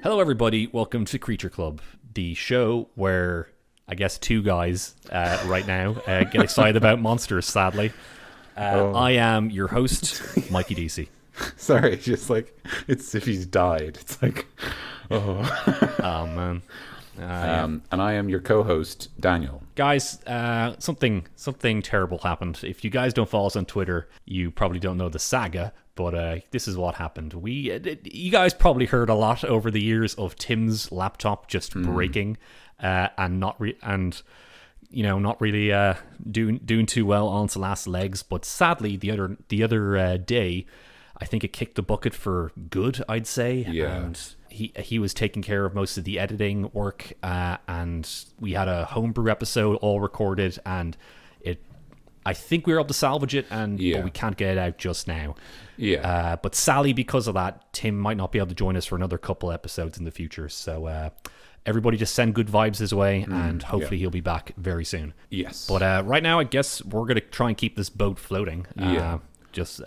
Hello, everybody. Welcome to Creature Club, the show where I guess two guys right now get excited about monsters. Sadly, I am your host, Mikey DC. Sorry, just like it's if he's died. It's like, Oh man. and I am your co-host, Daniel. Guys, something terrible happened. If you guys don't follow us on Twitter, you probably don't know the saga. But this is what happened. You guys probably heard a lot over the years of Tim's laptop just breaking and not really doing too well on its last legs. But sadly, the other day, I think it kicked the bucket for good, I'd say. Yeah. And he was taking care of most of the editing work, and we had a homebrew episode all recorded, and I think we were able to salvage it, but we can't get it out just now. Yeah. But sadly, because of that, Tim might not be able to join us for another couple episodes in the future. So everybody just send good vibes his way, and hopefully he'll be back very soon. Yes. But right now, I guess we're going to try and keep this boat floating. Just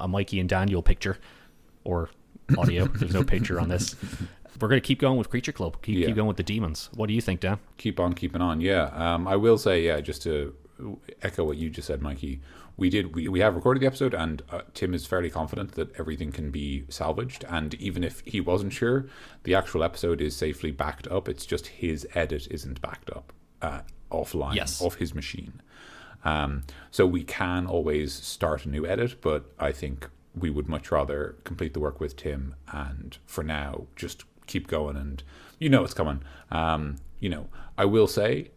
a Mikey and Daniel picture, or audio. There's no picture on this. We're going to keep going with Creature Club. Keep going with the demons. What do you think, Dan? Keep on keeping on. Yeah. I will say, just to echo what you just said, Mikey, we have recorded the episode, and Tim is fairly confident that everything can be salvaged, and even if he wasn't sure, the actual episode is safely backed up. It's just his edit isn't backed up offline, off his machine. So we can always start a new edit, but I think we would much rather complete the work with Tim, and for now just keep going, and it's coming. I will say,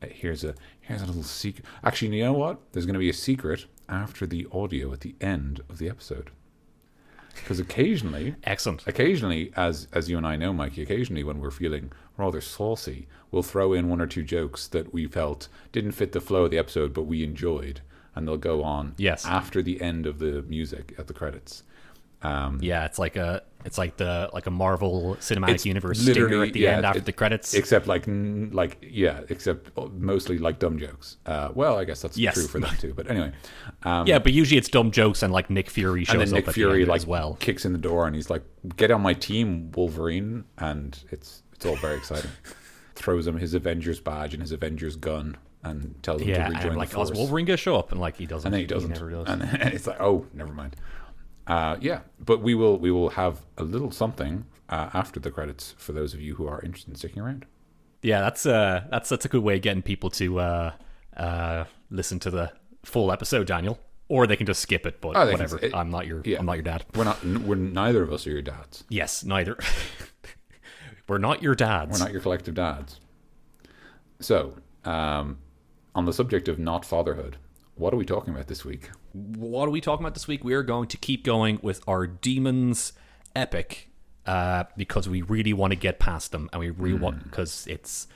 here's a little secret. Actually, you know what? There's going to be a secret after the audio at the end of the episode. Because occasionally, as you and I know, Mikey, occasionally when we're feeling rather saucy, we'll throw in one or two jokes that we felt didn't fit the flow of the episode, but we enjoyed, and they'll go on after the end of the music at the credits. It's like a Marvel Cinematic Universe stinger at the end after the credits. Except except mostly like dumb jokes. Well, I guess that's true for them too. But anyway, but usually it's dumb jokes, and like Nick Fury shows and then up Nick Fury at the end as well. Kicks in the door and he's like, "Get on my team, Wolverine!" And it's all very exciting. Throws him his Avengers badge and his Avengers gun and tells him to rejoin the force. Wolverine gonna show up, and like he doesn't. And then he doesn't. He never does. And it's like, oh, never mind. But we will have a little something after the credits for those of you who are interested in sticking around. Yeah, that's a good way of getting people to listen to the full episode, Daniel, or they can just skip it. But whatever, I'm not your dad. We're neither of us are your dads. Yes, neither. We're not your dads. We're not your collective dads. So, on the subject of not fatherhood, what are we talking about this week? What are we talking about this week? We are going to keep going with our Demons epic because we really want to get past them, and we really want, because it's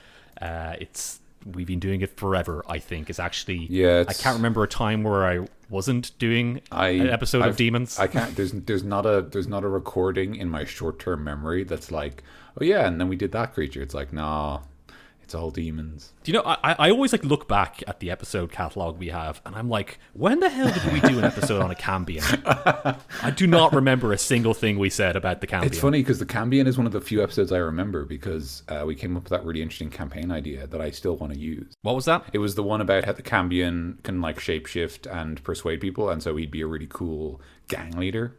we've been doing it forever. I think it's actually I can't remember a time where I wasn't doing an episode of Demons. I can't. There's not a recording in my short-term memory that's like, oh yeah, and then we did that creature. It's like, nah. It's all demons. Do you know, I always look back at the episode catalog we have, and I'm like, when the hell did we do an episode on a Cambion? I do not remember a single thing we said about the Cambion. It's funny because the Cambion is one of the few episodes I remember, because we came up with that really interesting campaign idea that I still want to use. What was that? It was the one about how the Cambion can shapeshift and persuade people, and so he'd be a really cool gang leader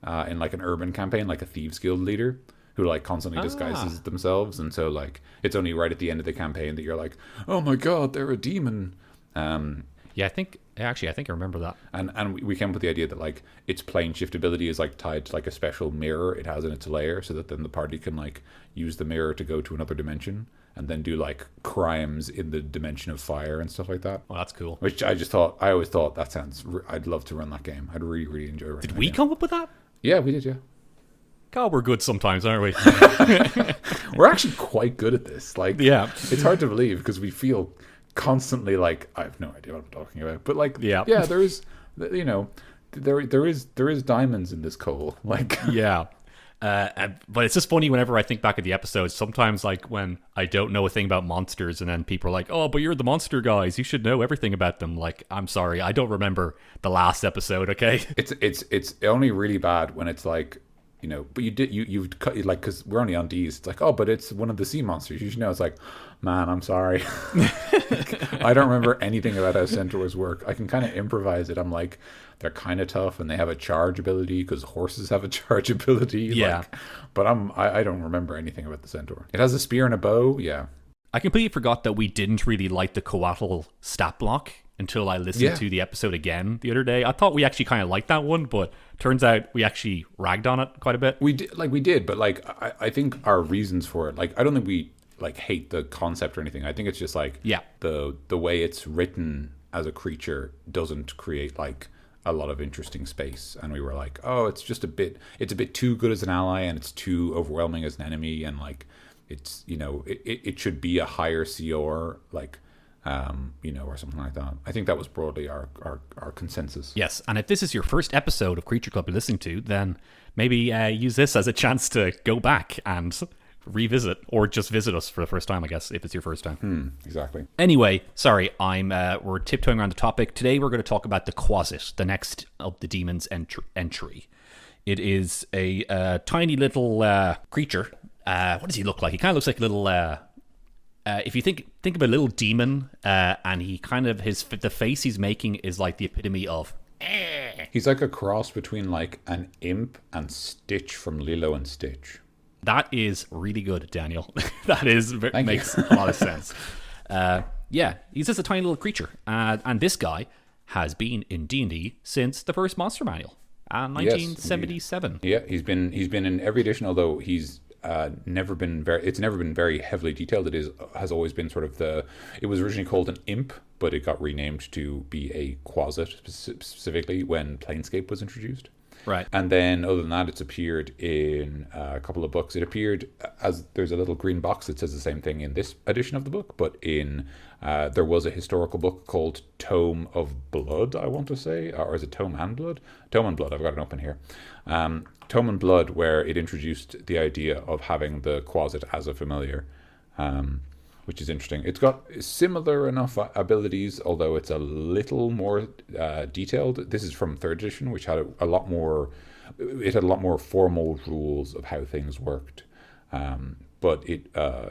in an urban campaign, like a Thieves Guild leader, who constantly disguises themselves, and so it's only right at the end of the campaign that you're like, oh my god, they're a demon. I think I remember that. And we came up with the idea that its plane shift ability is tied to a special mirror it has in its lair, so that then the party can use the mirror to go to another dimension and then do crimes in the dimension of fire and stuff like that. Well, that's cool. Which I always thought that sounds. I'd love to run that game. I'd really, really enjoy running. Did we come up with that? Yeah, we did. Yeah. God, we're good sometimes, aren't we? We're actually quite good at this. It's hard to believe because we feel constantly I have no idea what I'm talking about. But there is, there is diamonds in this coal. Yeah. But it's just funny whenever I think back at the episodes. Sometimes, when I don't know a thing about monsters, and then people are like, "Oh, but you're the monster guys. You should know everything about them." I'm sorry, I don't remember the last episode. Okay. It's only really bad when it's but you've cut, like, because we're only on D's. It's like, oh, but it's one of the sea monsters. You should know. It's like, man, I'm sorry. I don't remember anything about how centaurs work. I can kind of improvise it. I'm like, they're kind of tough and they have a charge ability because horses have a charge ability. Yeah. But I don't remember anything about the centaur. It has a spear and a bow. Yeah. I completely forgot that we didn't really like the Coatl stat block until I listened to the episode again the other day. I thought we actually kind of liked that one, but turns out we actually ragged on it quite a bit. We did, but like I think our reasons for it, like I don't think we like hate the concept or anything. I think it's just like the way it's written as a creature doesn't create like a lot of interesting space, and we were like, oh, it's a bit too good as an ally and it's too overwhelming as an enemy, and like it's it should be a higher CR like or something like that. I think that was broadly our consensus. Yes, and if this is your first episode of Creature Club you're listening to, then maybe use this as a chance to go back and revisit, or just visit us for the first time, I guess, if it's your first time. Exactly. Anyway, sorry, we're tiptoeing around the topic. Today we're going to talk about the Quasit, the next of the demon's entry. It is a tiny little creature. What does he look like? He kind of looks like a little... if you think of a little demon, and he kind of the face he's making is like the epitome of. He's like a cross between like an imp and Stitch from Lilo and Stitch. That is really good, Daniel. That makes a lot of sense. He's just a tiny little creature, and this guy has been in D&D since the first Monster Manual, 1977. Yes, he's been in every edition, although he's. It's never been very heavily detailed. Has always been sort of it was originally called an imp, but it got renamed to be a Quasit specifically when Planescape was introduced. Right. And then other than that, it's appeared in a couple of books. It appeared as there's a little green box that says the same thing in this edition of the book, but there was a historical book called Tome of Blood, I want to say, or is it Tome and Blood? Tome and Blood, I've got it open here. Tome and Blood, where it introduced the idea of having the Quasit as a familiar, which is interesting. It's got similar enough abilities, although it's a little more detailed. This is from 3rd edition, which had a lot more formal rules of how things worked. But it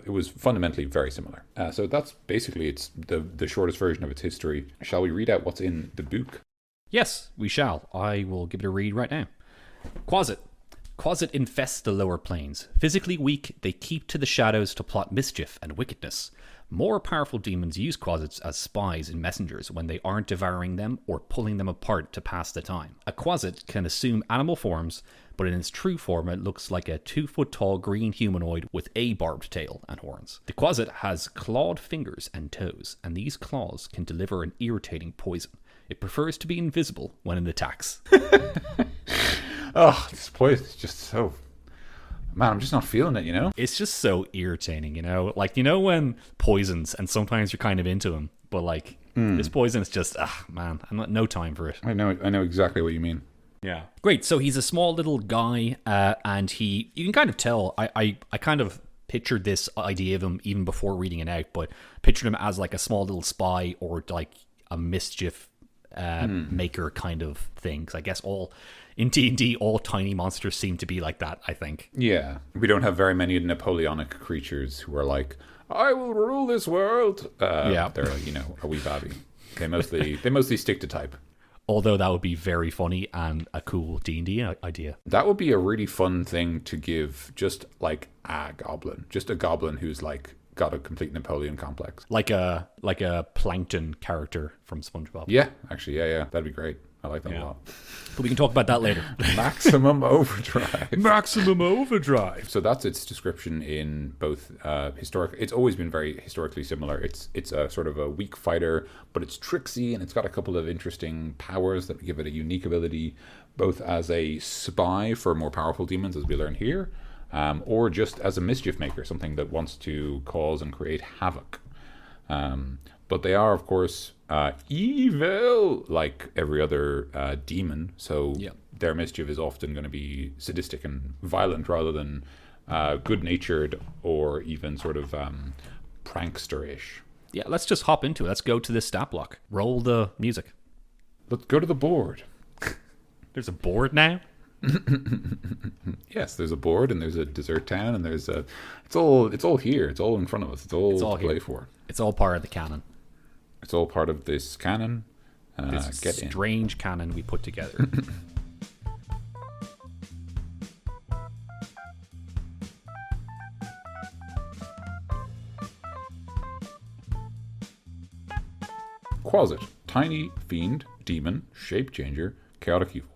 was fundamentally very similar. So that's basically it's the shortest version of its history. Shall we read out what's in the book? Yes, we shall. I will give it a read right now. Quasit. Quasit infest the lower planes. Physically weak, they keep to the shadows to plot mischief and wickedness. More powerful demons use Quasits as spies and messengers when they aren't devouring them or pulling them apart to pass the time. A Quasit can assume animal forms, but in its true form it looks like a 2-foot-tall green humanoid with a barbed tail and horns. The Quasit has clawed fingers and toes, and these claws can deliver an irritating poison. It prefers to be invisible when it attacks. Oh, this poison is just so... Man, I'm just not feeling it, It's just so irritating, Like, when poisons, and sometimes you're kind of into them, but like, this poison is just, man, I'm not no time for it. I know exactly what you mean. Yeah. Great, so he's a small little guy, and you can kind of tell, I kind of pictured this idea of him even before reading it out, but pictured him as like a small little spy or like a mischief maker kind of thing, because I guess in D&D, all tiny monsters seem to be like that, I think. Yeah. We don't have very many Napoleonic creatures who are like, I will rule this world. They're, a wee babby. They mostly stick to type. Although that would be very funny and a cool D&D idea. That would be a really fun thing to give just like a goblin. Just a goblin who's like got a complete Napoleon complex. Like a plankton character from SpongeBob. Yeah, actually, yeah. That'd be great. I like that a lot. But we can talk about that later. Maximum overdrive. Maximum overdrive. So that's its description in both historic. It's always been very historically similar. It's a sort of a weak fighter, but it's tricksy and it's got a couple of interesting powers that give it a unique ability, both as a spy for more powerful demons, as we learn here, or just as a mischief maker, something that wants to cause and create havoc. But they are, of course, evil, like every other demon. So their mischief is often going to be sadistic and violent rather than good-natured or even sort of prankster-ish. Yeah, let's just hop into it. Let's go to this stat block. Roll the music. Let's go to the board. There's a board now? Yes, there's a board and there's a dessert town and there's a. It's all here. It's all in front of us. It's all to play for. It's all part of the canon. It's all part of this canon. This Get in. strange canon we put together. Quasit, tiny fiend, demon, shape changer, chaotic evil.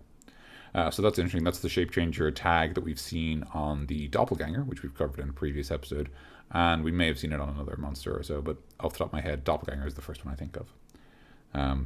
So that's interesting. That's the shape changer tag that we've seen on the doppelganger, which we've covered in a previous episode, and we may have seen it on another monster or so. But off the top of my head, doppelganger is the first one I think of.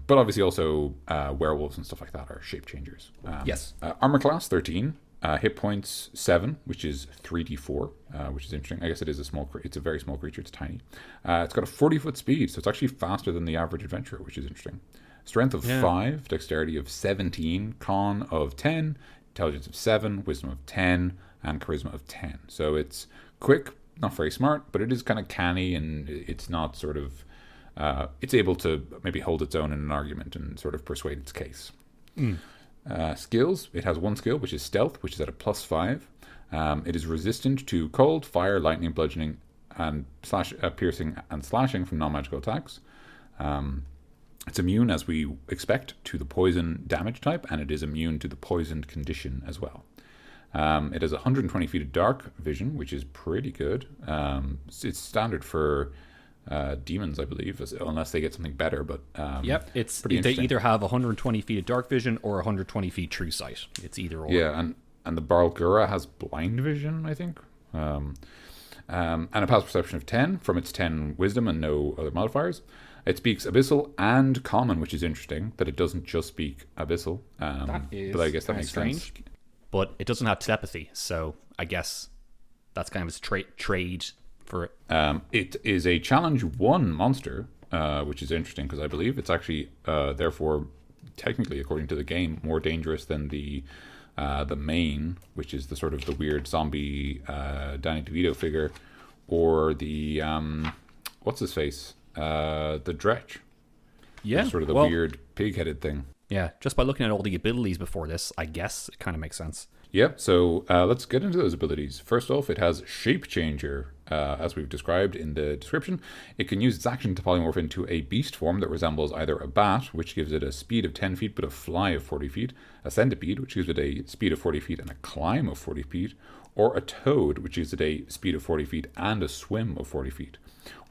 But obviously also werewolves and stuff like that are shape changers. Yes. Armor class 13, hit points 7, which is 3d4, which is interesting. I guess it is it's a very small creature. It's tiny. It's got a 40-foot speed, so it's actually faster than the average adventurer, which is interesting. Strength of 5, dexterity of 17, con of 10, intelligence of 7, wisdom of 10, and charisma of 10. So it's quick, not very smart, but it is kind of canny, and it's not sort of it's able to maybe hold its own in an argument and sort of persuade its case. Skills, it has one skill, which is stealth, which is at a +5. It is resistant to cold, fire, lightning, bludgeoning, and piercing and slashing from non-magical attacks. It's immune, as we expect, to the poison damage type, and it is immune to the poisoned condition as well. It has 120 feet of dark vision, which is pretty good. It's standard for demons, I believe, unless they get something better. But yep, they either have 120 feet of dark vision or 120 feet true sight. It's either or. Yeah, and the Barlgura has blind vision, I think. And a passive perception of 10 from its 10 wisdom and no other modifiers. It speaks Abyssal and Common, which is interesting, that it doesn't just speak Abyssal. That is but I guess that makes strange. sense. But it doesn't have telepathy, so I guess that's kind of its trade for it. It is a challenge 1 monster, which is interesting because I believe it's actually, therefore, technically, according to the game, more dangerous than the main, which is the sort of the weird zombie Danny DeVito figure, or the what's his face, the Dretch. Yeah, sort of the weird pig-headed thing. Yeah, just by looking at all the abilities before this, I guess it kind of makes sense. Yeah, so let's get into those abilities. First off, it has Shape Changer, as we've described in the description. It can use its action to polymorph into a beast form that resembles either a bat, which gives it a speed of 10 feet but a fly of 40 feet, a centipede, which gives it a speed of 40 feet and a climb of 40 feet, or a toad, which gives it a speed of 40 feet and a swim of 40 feet.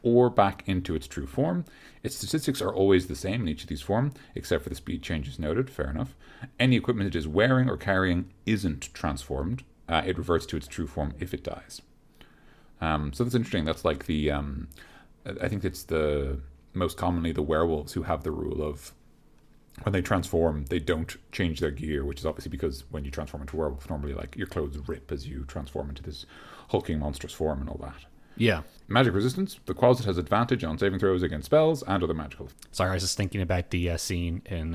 Or back into its true form. Its statistics are always the same in each of these forms, except for the speed changes noted, fair enough. Any equipment it is wearing or carrying isn't transformed. It reverts to its true form if it dies. So that's interesting. That's like the, I think it's the most commonly the werewolves who have the rule of when they transform, they don't change their gear, which is obviously because when you transform into a werewolf, normally like your clothes rip as you transform into this hulking monstrous form and all that. Yeah. Magic resistance. The Quasit has advantage on saving throws against spells and other magical. Sorry, I was just thinking about the scene in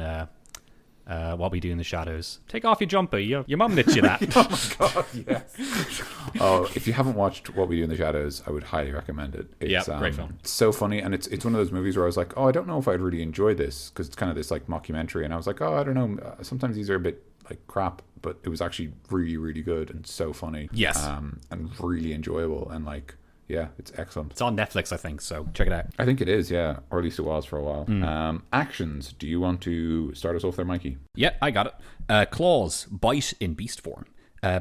What We Do in the Shadows. Take off your jumper. Your mum knit you that. Oh my god, yes. Oh, if you haven't watched What We Do in the Shadows, I would highly recommend it. It's, great film. It's so funny, and it's one of those movies where I was like, oh, I don't know if I'd really enjoy this, because it's kind of this like mockumentary, and I was like, oh, I don't know. Sometimes these are a bit like crap, but it was actually really, really good and so funny. Yes. And really enjoyable, and like, yeah, it's excellent. It's on Netflix, I think, so check it out. I think it is, yeah. Or at least it was for a while. Actions. Do you want to start us off there, Mikey? Yeah, I got it. Claws. Bite in beast form.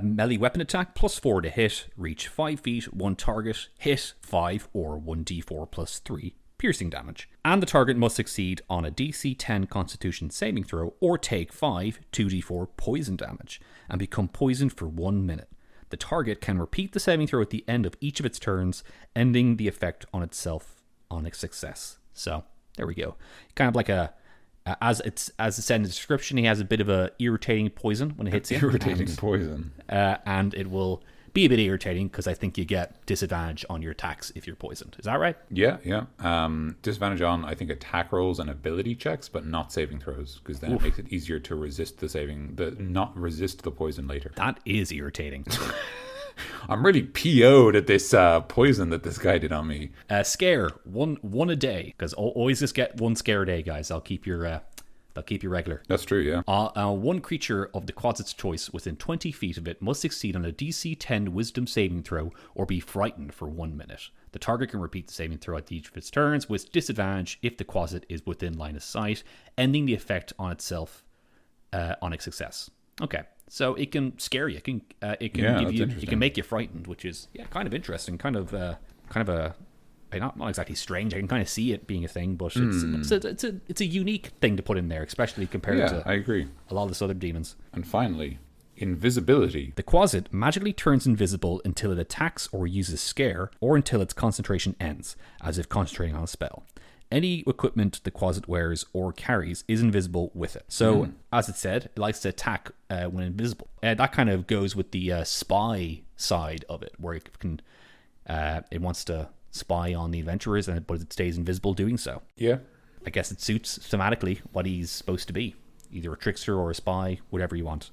Melee weapon attack, +4 to hit. Reach 5 feet, 1 target. Hit 5 or 1d4 plus 3 piercing damage. And the target must succeed on a DC 10 Constitution saving throw or take 5 2d4 poison damage and become poisoned for 1 minute. The target can repeat the saving throw at the end of each of its turns, ending the effect on itself on a success. So there we go. Kind of like as it said in the description, he has a bit of a irritating poison when it hits you. Irritating poison. And it will be a bit irritating because I think you get disadvantage on your attacks if you're poisoned. Is that right? Yeah. Disadvantage on, I think, attack rolls and ability checks, but not saving throws, because then it makes it easier to resist not resist the poison later. That is irritating. I'm really PO'd at this poison that this guy did on me. Scare, one a day, because always just get 1 scare a day, guys. That'll keep your They'll keep you regular. That's true, yeah. One creature of the Quasit's choice within 20 feet of it must succeed on a DC 10 Wisdom saving throw or be frightened for 1 minute. The target can repeat the saving throw at each of its turns with disadvantage if the Quasit is within line of sight, ending the effect on itself on its success. Okay, so it can scare you. It can give you. It can make you frightened, which is kind of interesting. Kind of a not exactly strange. I can kind of see it being a thing, but it's a unique thing to put in there, especially compared to I agree. a lot of the other demons. And finally, invisibility. The Quasit magically turns invisible until it attacks or uses scare, or until its concentration ends, as if concentrating on a spell. Any equipment the Quasit wears or carries is invisible with it. So, as it said, it likes to attack when invisible. That kind of goes with the spy side of it, where it wants to spy on the adventurers, but it stays invisible doing so. Yeah. I guess it suits thematically what he's supposed to be. Either a trickster or a spy, whatever you want.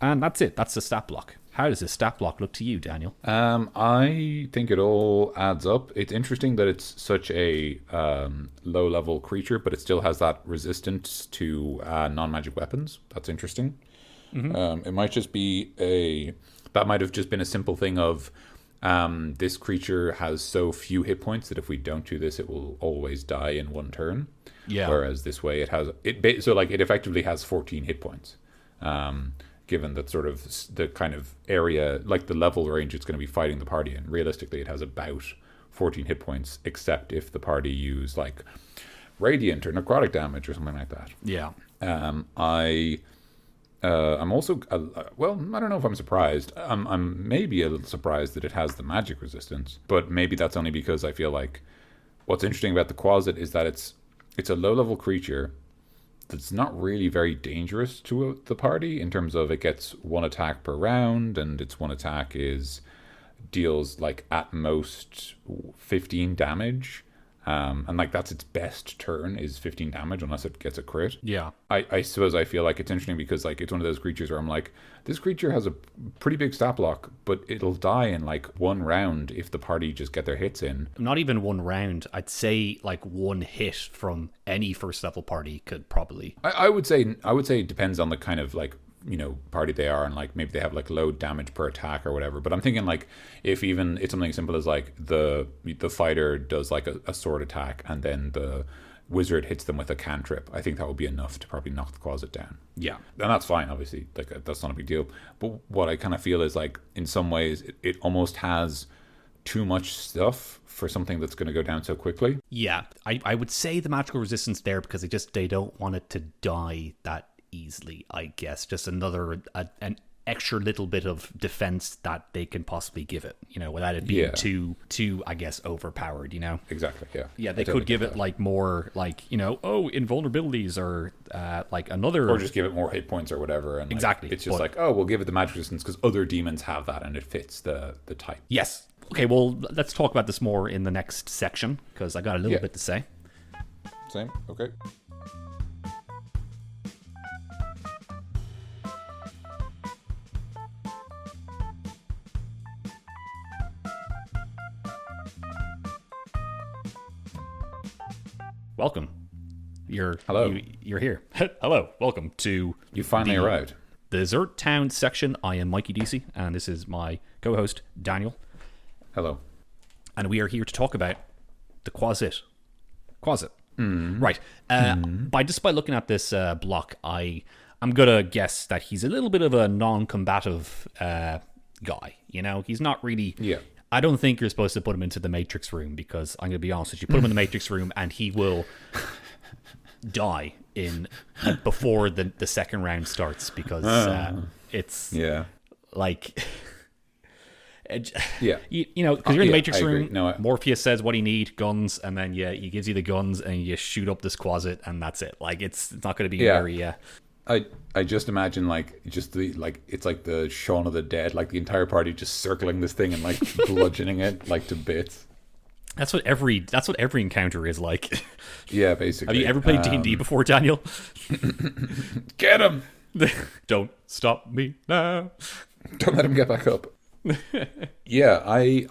And that's it. That's the stat block. How does this stat block look to you, Daniel? I think it all adds up. It's interesting that it's such a low-level creature, but it still has that resistance to non-magic weapons. That's interesting. It might just be that might have just been a simple thing of this creature has so few hit points that if we don't do this, it will always die in 1 turn. Yeah. Whereas this way, it effectively has 14 hit points. Given that sort of the kind of area, like the level range it's going to be fighting the party in. Realistically, it has about 14 hit points, except if the party use like radiant or necrotic damage or something like that. Yeah. I'm also well, I don't know if I'm surprised. I'm maybe a little surprised that it has the magic resistance, but maybe that's only because I feel like what's interesting about the Quasit is that it's a low-level creature that's not really very dangerous to the party in terms of it gets 1 attack per round, and its 1 attack deals like at most 15 damage. And like that's its best turn is 15 damage unless it gets a crit. Yeah. I suppose I feel like it's interesting because like it's one of those creatures where I'm like, this creature has a pretty big stat block, but it'll die in like 1 round if the party just get their hits in. Not even 1 round. I'd say like 1 hit from any first level party could probably. I would say it depends on the kind of like, you know, party they are, and like maybe they have like low damage per attack or whatever. But I'm thinking like if even it's something simple as like the fighter does like a sword attack and then the wizard hits them with a cantrip, I think that would be enough to probably knock the Quasit down. Yeah. And that's fine, obviously. Like that's not a big deal. But what I kind of feel is like in some ways it almost has too much stuff for something that's going to go down so quickly. Yeah. I would say the magical resistance there because they don't want it to die that easily, I guess. Just an extra little bit of defense that they can possibly give it, you know, without it being too I guess overpowered, you know. Exactly. Yeah, they could give it like more like, you know, invulnerabilities or like another, or just give it more hit points or whatever, and exactly. Like, it's just we'll give it the magic resistance because other demons have that and it fits the type. Yes. Okay, well, let's talk about this more in the next section because I got a little bit to say. Same. Okay. Welcome. Hello. You're here. Hello. Welcome to. You finally arrived. The Desert Town section. I am Mikey DC, and this is my co-host Daniel. Hello. And we are here to talk about the Quasit. Right. By looking at this block, I'm gonna guess that he's a little bit of a non-combative guy. You know, he's not really. Yeah. I don't think you're supposed to put him into the Matrix room because I'm going to be honest with you. Put him in the Matrix room and he will die before the second round starts because it's like you know, because you're in the Matrix room. No, Morpheus says what he needs, guns, and then he gives you the guns and you shoot up this Quasit and that's it. Like it's not going to be very. I just imagine like just the like it's like the Shaun of the Dead, like the entire party just circling this thing and like bludgeoning it like to bits. That's what every encounter is like. Yeah, basically. Have you ever played D&D before, Daniel? Get him! Don't stop me now. Don't let him get back up. Yeah,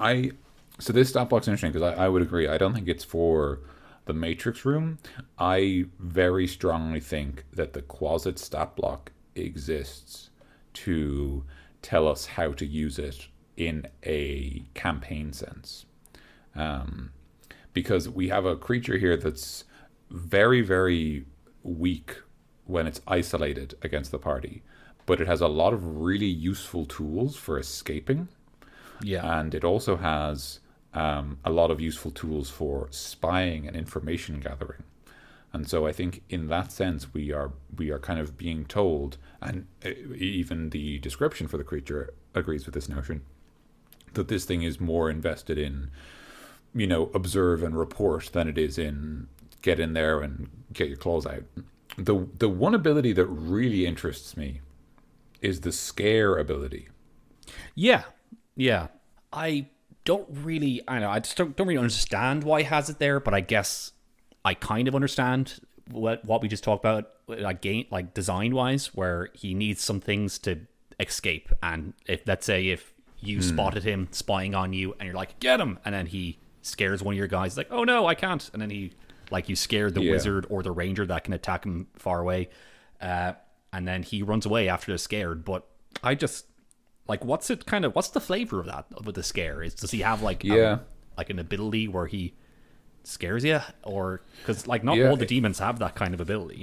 so this stat block's interesting because I would agree. I don't think it's for the Matrix room, I very strongly think that the Quasit stat block exists to tell us how to use it in a campaign sense. Because we have a creature here that's very, very weak when it's isolated against the party, but it has a lot of really useful tools for escaping. Yeah. And it also has a lot of useful tools for spying and information gathering. And so I think in that sense, we are kind of being told, and even the description for the creature agrees with this notion, that this thing is more invested in, observe and report than it is in get in there and get your claws out. The one ability that really interests me is the scare ability. Yeah. I just don't really understand why he has it there, but I guess I kind of understand what we just talked about, like design wise, where he needs some things to escape. And if, let's say, if you spotted him spying on you and you're like, get him, and then he scares one of your guys, like, oh no, I can't, and then he, like, you scared the wizard or the ranger that can attack him far away, and then he runs away after they're scared. But I just, like, what's the flavor of that, with the scare? Does he have like an ability where he scares you, or because like not all the demons have that kind of ability,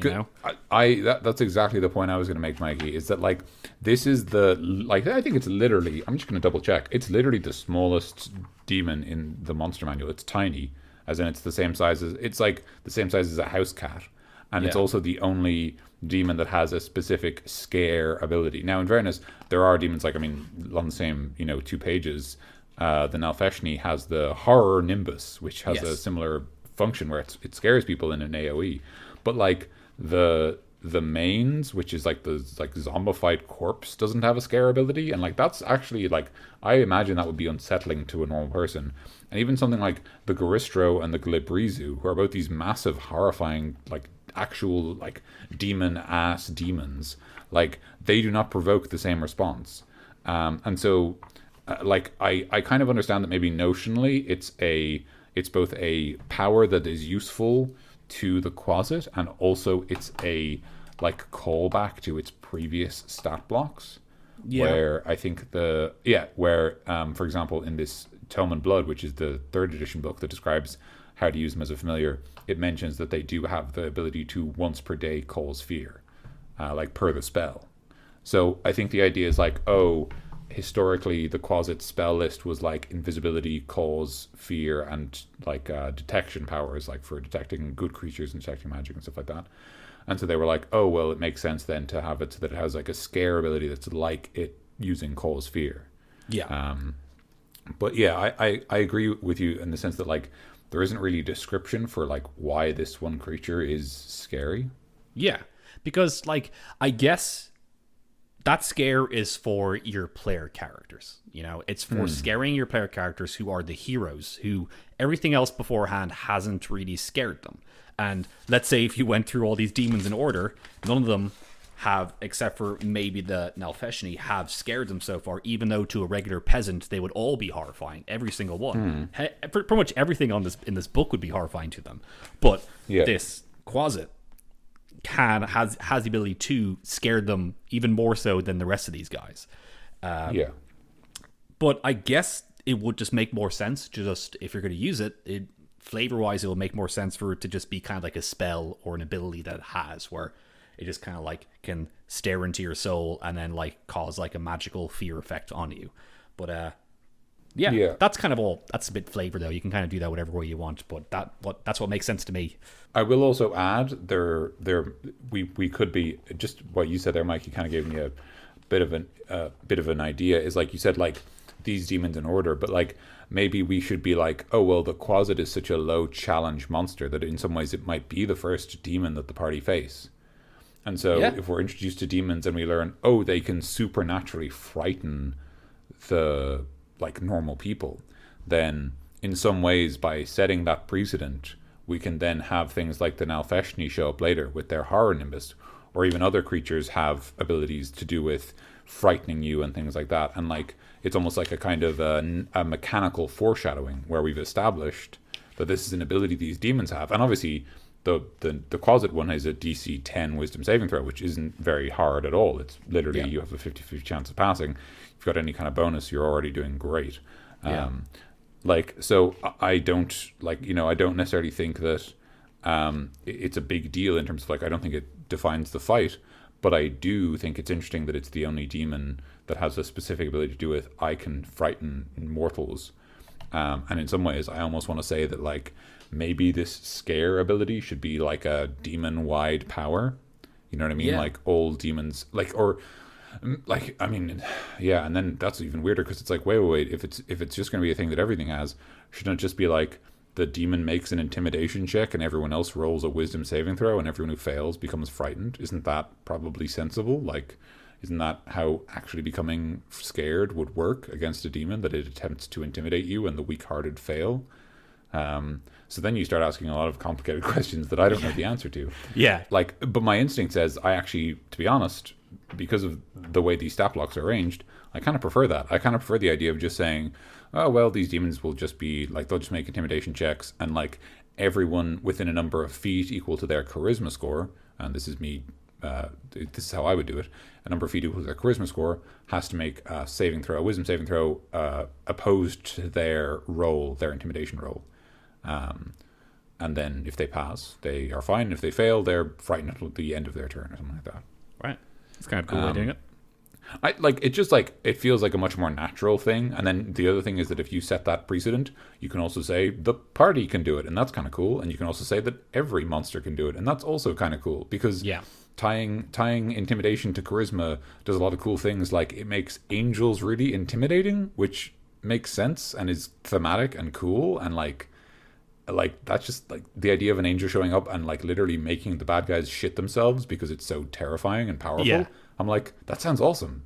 That's exactly the point I was going to make, Mikey, is that like this is I think it's literally, I'm just going to double check, it's literally the smallest demon in the monster manual. It's tiny, as in it's the same size as a house cat, and it's also the only demon that has a specific scare ability. Now, in fairness, there are demons on the same 2 pages. The Nalfeshni has the horror nimbus, which has a similar function where it scares people in an AoE. But like the mains, which is like the zombified corpse, doesn't have a scare ability, and like that's actually, like, I imagine that would be unsettling to a normal person. And even something like the Garistro and the Glibrizu, who are both these massive, horrifying, like actual like demon ass demons, like they do not provoke the same response. And so. I kind of understand that maybe notionally it's both a power that is useful to the Quasit, and also it's a like callback to its previous stat blocks. Where I think for example, in this Tome and Blood, which is the 3rd edition book that describes how to use them as a familiar, it mentions that they do have the ability to once per day cause fear, like per the spell. So I think the idea is like, historically the Quasit spell list was like invisibility, cause, fear, and like detection powers, like for detecting good creatures and detecting magic and stuff like that. And so they were like, oh well, it makes sense then to have it so that it has like a scare ability that's like it using cause, fear. But yeah, I agree with you in the sense that like there isn't really a description for like why this one creature is scary. Yeah, because like I guess that scare is for your player characters. It's for scaring your player characters who are the heroes, who everything else beforehand hasn't really scared them. And let's say if you went through all these demons in order, none of them have, except for maybe the Nalfeshni, have scared them so far, even though to a regular peasant they would all be horrifying, every single one. Pretty much everything in this book would be horrifying to them. But this Quasit has the ability to scare them even more so than the rest of these guys. But I guess it would just make more sense, just if you're going to use it, flavor wise, it will make more sense for it to just be kind of like a spell or an ability that it has, where it just kind of like can stare into your soul and then like cause like a magical fear effect on you. But that's kind of all. That's a bit flavor though. You can kind of do that whatever way you want, but that's what makes sense to me. I will also add we could be, just what you said there, Mike. You kind of gave me a bit of an idea. Is like you said, like these demons in order, but like maybe we should be like, oh well, the Quasit is such a low challenge monster that in some ways it might be the first demon that the party face. And so if we're introduced to demons and we learn, oh, they can supernaturally frighten the like normal people, then in some ways by setting that precedent, we can then have things like the Nalfeshni show up later with their horror nimbus, or even other creatures have abilities to do with frightening you and things like that. And like it's almost like a kind of a mechanical foreshadowing where we've established that this is an ability these demons have. And obviously, the Quasit one has a DC 10 Wisdom saving throw, which isn't very hard at all. It's literally you have a 50-50 chance of passing. If you've got any kind of bonus, you're already doing great. So I don't I don't necessarily think that it's a big deal in terms of I don't think it defines the fight, but I do think it's interesting that it's the only demon that has a specific ability to do with I can frighten mortals. And in some ways, I almost want to say that maybe this scare ability should be a demon-wide power. You know what I mean? Yeah. All demons, and then that's even weirder because it's wait. If it's just going to be a thing that everything has, shouldn't it just be the demon makes an intimidation check and everyone else rolls a wisdom saving throw and everyone who fails becomes frightened? Isn't that probably sensible? Isn't that how actually becoming scared would work against a demon, that it attempts to intimidate you and the weak-hearted fail? So then you start asking a lot of complicated questions that I don't know the answer to. Yeah. But my instinct says I actually, to be honest, because of the way these stat blocks are arranged, I kind of prefer that. I kind of prefer the idea of just saying, oh, well, these demons will just be, they'll just make intimidation checks, and, everyone within a number of feet equal to their charisma score, and this is me, this is how I would do it, a number of feet equal to their charisma score has to make a wisdom saving throw, opposed to their roll, their intimidation roll. And then if they pass, they are fine. If they fail, they're frightened until the end of their turn or something like that. Right. It's kind of cool way of doing it. It feels like a much more natural thing. And then the other thing is that if you set that precedent, you can also say the party can do it, and that's kind of cool. And you can also say that every monster can do it, and that's also kind of cool because tying intimidation to charisma does a lot of cool things. It makes angels really intimidating, which makes sense and is thematic and cool, and that's just the idea of an angel showing up and literally making the bad guys shit themselves because it's so terrifying and powerful. Yeah. I'm that sounds awesome.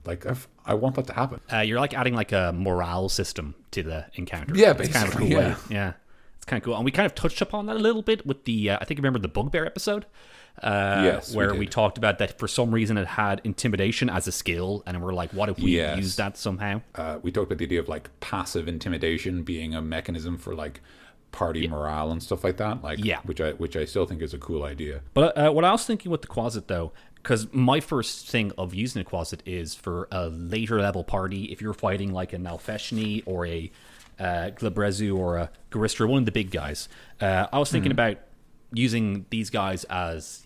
I want that to happen. You're adding a morale system to the encounter. Yeah, it's kind of a cool way. Yeah, it's kind of cool. And we kind of touched upon that a little bit with the I think you remember the Bugbear episode. Yes, where we talked about that for some reason it had intimidation as a skill, and we're what if we use that somehow? We talked about the idea of passive intimidation being a mechanism for party morale and stuff like that. Which I still think is a cool idea. But what I was thinking with the Quasit though, because my first thing of using a Quasit is for a later level party. If you're fighting a Nalfeshni or a Glabrezu or a Garistra, one of the big guys, I was thinking about using these guys as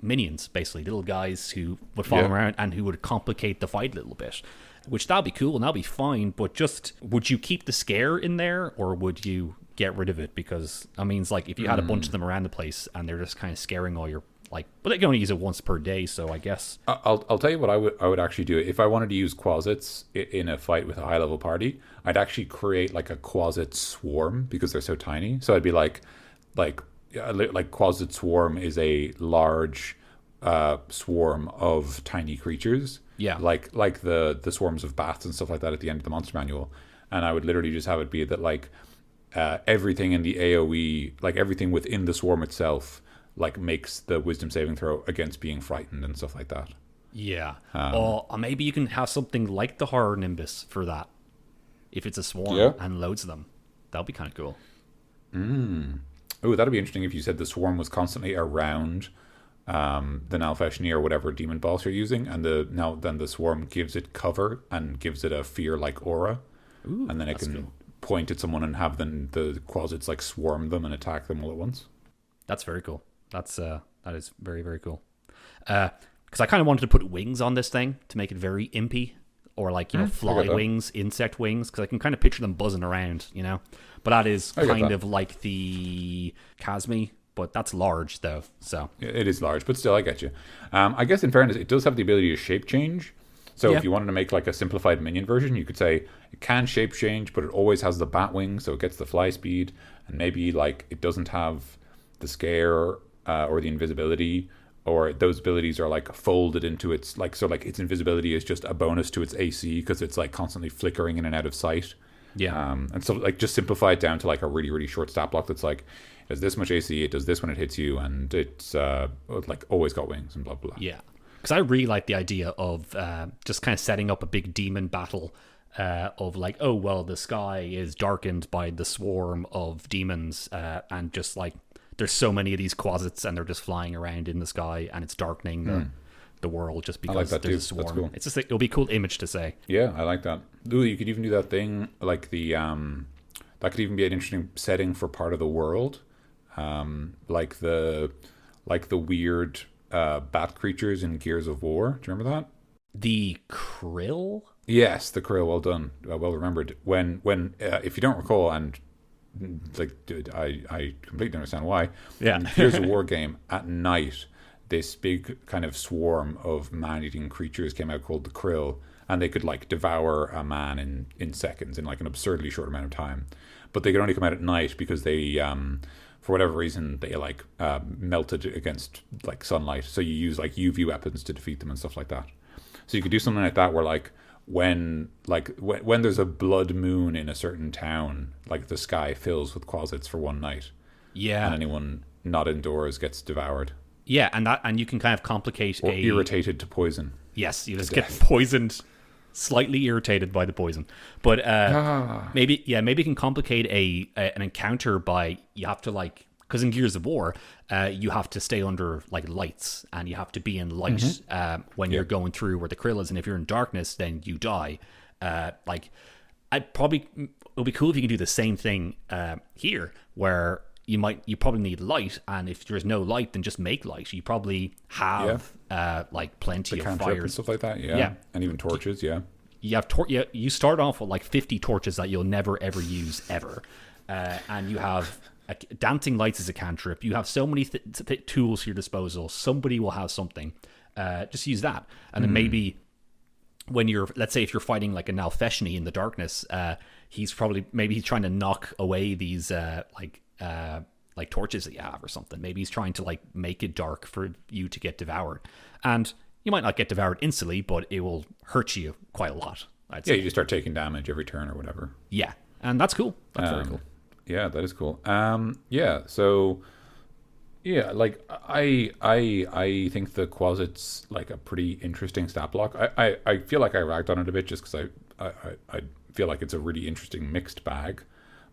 minions, basically little guys who would follow around and who would complicate the fight a little bit. Which that'll be cool and that'll be fine. But just would you keep the scare in there or would you get rid of it? Because if you had a bunch of them around the place and they're just kind of scaring all your but they can only use it once per day, so I guess I'll tell you what I would actually do if I wanted to use Quasits in a fight with a high level party. I'd actually create a Quasit swarm because they're so tiny. So I'd be like Quasit swarm is a large swarm of tiny creatures. Yeah, like the swarms of bats and stuff like that at the end of the monster manual. And I would literally just have it be that everything in the AoE, everything within the swarm itself, makes the wisdom saving throw against being frightened and stuff like that. Yeah. Or maybe you can have something like the Horror Nimbus for that. If it's a swarm and loads of them. That'll be kind of cool. Oh, that'd be interesting if you said the swarm was constantly around the Nalfeshni or whatever demon boss you're using, and then the swarm gives it cover and gives it a fear-like aura. Ooh, and then it can point at someone and have the Quasits swarm them and attack them all at once. That's very cool. That is very, very cool. Because I kind of wanted to put wings on this thing to make it very impy, or fly wings, insect wings, because I can kind of picture them buzzing around, But that is kind of like the Kazmi, but that's large though. So it is large, but still, I get you. I guess in fairness, it does have the ability to shape change. So if you wanted to make a simplified minion version, you could say it can shape change, but it always has the bat wing, so it gets the fly speed, and maybe it doesn't have the scare or the invisibility, or those abilities are folded into its its invisibility is just a bonus to its AC because it's constantly flickering in and out of sight. Yeah. And so just simplify it down to a really, really short stat block that's it has this much AC, it does this when it hits you, and it's always got wings and blah blah. Yeah. Because I really like the idea of just kind of setting up a big demon battle of like, oh well, the sky is darkened by the swarm of demons, and just like there's so many of these Quasits and they're just flying around in the sky and it's darkening the world just because that there's too. a swarm. That's cool. It's just like, it'll be a cool image to say. Yeah, I like that. Ooh, you could even do that thing like the that could even be an interesting setting for part of the world, like the weird bat creatures in Gears of War. Do you remember that? The krill. Yes, the krill. Well done, well remembered. When if you don't recall, and like, dude, I completely understand why. Yeah. In Gears of War game at night, this big kind of swarm of man-eating creatures came out called the krill, and they could like devour a man in seconds, in like an absurdly short amount of time. But they could only come out at night because they, for whatever reason, they like melted against like sunlight. So you use like UV weapons to defeat them and stuff like that. So you could do something like that where like when there's a blood moon in a certain town, like the sky fills with Quasits for one night. Yeah. And anyone not indoors gets devoured. Yeah, and you can kind of complicate or irritated to poison. Yes, you just get poisoned, slightly irritated by the poison. But maybe you can complicate an encounter by you have to like, because in Gears of War, you have to stay under like lights and you have to be in light when you're going through where the krill is, and if you're in darkness, then you die. Like, it'll be cool if you can do the same thing here, where you probably need light, and if there's no light, then just make light. You probably have like plenty of fires and stuff like that. Yeah, and even torches. Yeah, you have you start off with like 50 torches that you'll never ever use ever, and you have dancing lights as a cantrip. You have so many tools at your disposal. Somebody will have something. Just use that, and then maybe when let's say if you're fighting like a Nalfeshni in the darkness, he's trying to knock away these like torches that you have or something. Maybe he's trying to like make it dark for you to get devoured, and you might not get devoured instantly, but it will hurt you quite a lot. I'd say. You just start taking damage every turn or whatever. Yeah, and that's cool. That's very cool. Yeah, that is cool. So yeah, like I think the Quasit's like a pretty interesting stat block. I feel like I ragged on it a bit just because I feel like it's a really interesting mixed bag,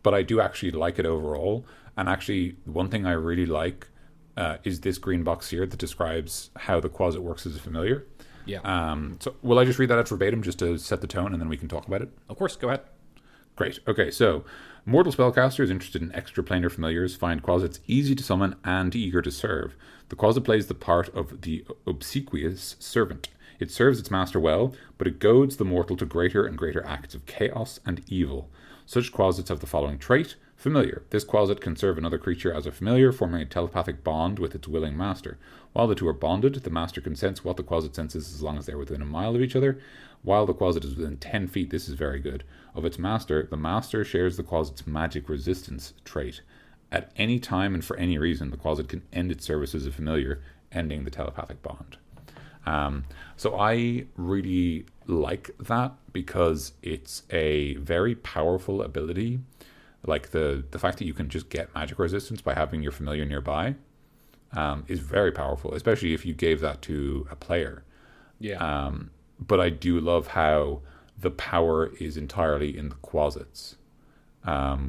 but I do actually like it overall. And actually, one thing I really like is this green box here that describes how the Quasit works as a familiar. Yeah. So will I just read that out verbatim just to set the tone, and then we can talk about it? Of course, go ahead. Great. Okay, so mortal spellcasters interested in extraplanar familiars find Quasits easy to summon and eager to serve. The Quasit plays the part of the obsequious servant. It serves its master well, but it goads the mortal to greater and greater acts of chaos and evil. Such Quasits have the following trait: familiar. This Quasit can serve another creature as a familiar, forming a telepathic bond with its willing master. While the two are bonded, the master can sense what the Quasit senses as long as they're within a mile of each other. While the Quasit is within 10 feet, this is very good, of its master, the master shares the Quasit's magic resistance trait. At any time and for any reason, the Quasit can end its service as a familiar, ending the telepathic bond. So I really like that because it's a very powerful ability. Like the fact that you can just get magic resistance by having your familiar nearby is very powerful, especially if you gave that to a player. Yeah. But I do love how the power is entirely in the Quasit's